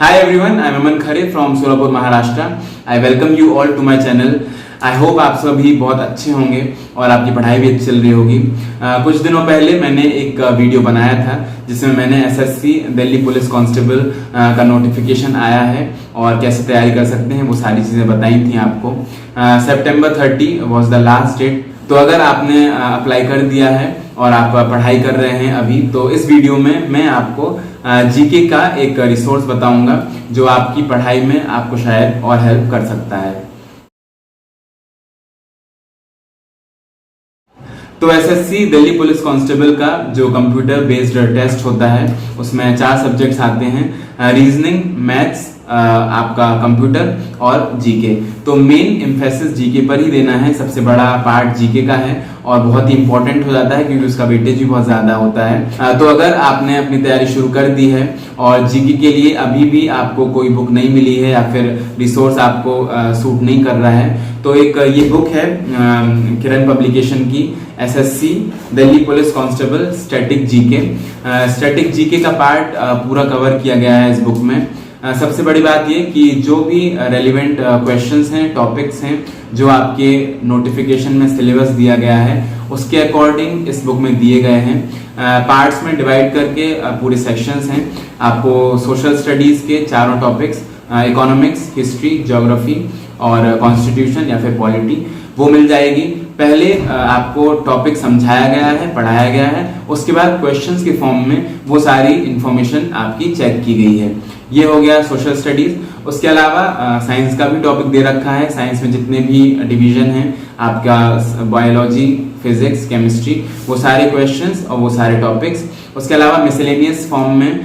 Hi everyone, I am Aman Khare from Solapur, Maharashtra. I welcome you all to my channel. I hope आप सभी बहुत अच्छे होंगे और आपकी पढ़ाई भी अच्छी चल रही होगी। कुछ दिनों पहले मैंने एक वीडियो बनाया था जिसमें मैंने एसएससी दिल्ली पुलिस कांस्टेबल का नोटिफिकेशन आया है और कैसे तैयारी कर सकते हैं वो सारी चीज़ें बताई थी आपको। September 30 was the last date. तो अगर आपने अप्लाई कर दिया है और आप पढ़ाई कर रहे हैं अभी, तो इस वीडियो में मैं आपको जीके का एक रिसोर्स बताऊंगा जो आपकी पढ़ाई में आपको शायद और हेल्प कर सकता है। तो एसएससी दिल्ली पुलिस कांस्टेबल का जो कंप्यूटर बेस्ड टेस्ट होता है उसमें 4 सब्जेक्ट्स आते हैं, रीजनिंग, मैथ्स, आपका कंप्यूटर और जीके। तो मेन एम्फेसिस जीके पर ही देना है, सबसे बड़ा पार्ट जीके का है और बहुत ही इंपॉर्टेंट हो जाता है क्योंकि उसका वेटेज भी बहुत ज्यादा होता है। तो अगर आपने अपनी तैयारी शुरू कर दी है और जीके के लिए अभी भी आपको कोई बुक नहीं मिली है या फिर रिसोर्स आपको सूट नहीं कर रहा है, तो एक ये बुक है किरण पब्लिकेशन की, SSC Delhi police constable static GK. Static GK का पार्ट पूरा कवर किया गया है इस बुक में। सबसे बड़ी बात ये कि जो भी रेलिवेंट क्वेश्चंस हैं, टॉपिक्स हैं जो आपके नोटिफिकेशन में सिलेबस दिया गया है उसके अकॉर्डिंग इस बुक में दिए गए हैं। पार्ट्स में डिवाइड करके पूरे सेक्शंस हैं। आपको सोशल स्टडीज के चारों टॉपिक्स, इकोनॉमिक्स, हिस्ट्री, ज्योग्राफी और कॉन्स्टिट्यूशन या फिर पॉलिटी, वो मिल जाएगी। पहले आपको टॉपिक समझाया गया है, पढ़ाया गया है, उसके बाद क्वेश्चंस के फॉर्म में वो सारी इंफॉर्मेशन आपकी चेक की गई है। ये हो गया सोशल स्टडीज। उसके अलावा साइंस का भी टॉपिक दे रखा है। साइंस में जितने भी डिवीजन हैं, आपका बायोलॉजी, फिजिक्स, केमिस्ट्री, वो सारे क्वेश्चंस और वो सारे टॉपिक्स। उसके अलावा मिसलेनियस फॉर्म में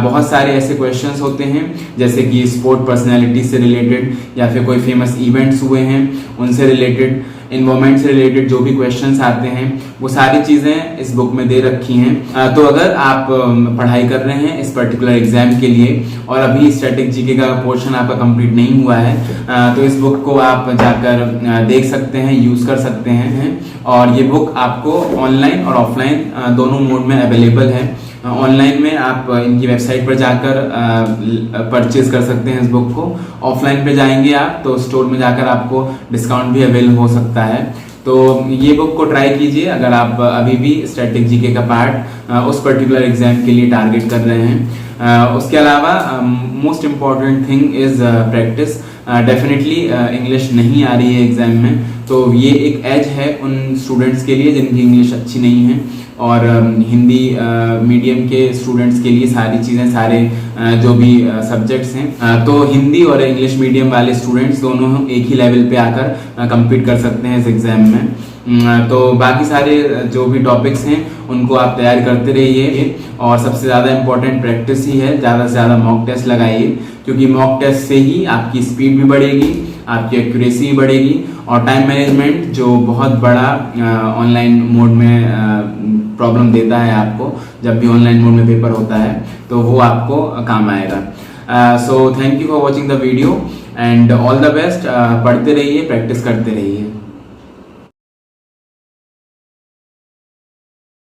बहुत सारे ऐसे क्वेश्चंस होते हैं जैसे कि स्पोर्ट पर्सनैलिटी से रिलेटेड या फिर कोई फेमस इवेंट्स हुए हैं उनसे रिलेटेड, इन्वायरमेंट से रिलेटेड जो भी क्वेश्चंस आते हैं वो सारी चीजें इस बुक में दे रखी हैं। तो अगर आप पढ़ाई कर रहे हैं इस पर्टिकुलर एग्जाम के लिए और अभी स्टैटिक जीके का पोर्शन आपका कंप्लीट नहीं हुआ है, तो इस बुक को आप जाकर देख सकते हैं, यूज कर सकते हैं। और ये बुक आपको ऑनलाइन और ऑफलाइन दोनों मोड में अवेलेबल है। ऑनलाइन में आप इनकी वेबसाइट पर जाकर परचेज कर सकते हैं इस बुक को। ऑफलाइन पे जाएंगे आप तो स्टोर में जाकर आपको डिस्काउंट भी अवेल हो सकता है। तो ये बुक को ट्राई कीजिए अगर आप अभी भी स्टैटिक जीके का पार्ट उस पर्टिकुलर एग्जाम के लिए टारगेट कर रहे हैं। उसके अलावा most important thing is practice. Definitely English नहीं आ रही है एग्जाम में, तो ये एक एज है उन स्टूडेंट्स के लिए जिनकी इंग्लिश अच्छी नहीं है और हिंदी मीडियम के स्टूडेंट्स के लिए सारी चीज़ें, सारे जो भी सब्जेक्ट्स हैं, तो हिंदी और इंग्लिश मीडियम वाले स्टूडेंट्स दोनों एक ही लेवल पे आकर कम्पीट कर सकते हैं इस एग्जाम में। तो बाकी सारे जो भी टॉपिक्स हैं उनको आप तैयार करते रहिए और सबसे ज़्यादा इम्पोर्टेंट प्रैक्टिस ही है। ज़्यादा से ज़्यादा मॉक टेस्ट लगाइए क्योंकि मॉक टेस्ट से ही आपकी स्पीड भी बढ़ेगी, आपकी एक्यूरेसी भी बढ़ेगी और टाइम मैनेजमेंट जो बहुत बड़ा ऑनलाइन मोड में प्रॉब्लम देता है आपको, जब भी ऑनलाइन मोड में पेपर होता है तो वो आपको काम आएगा। So thank you for watching the video and all the best. पढ़ते रहिए, प्रैक्टिस करते रहिए।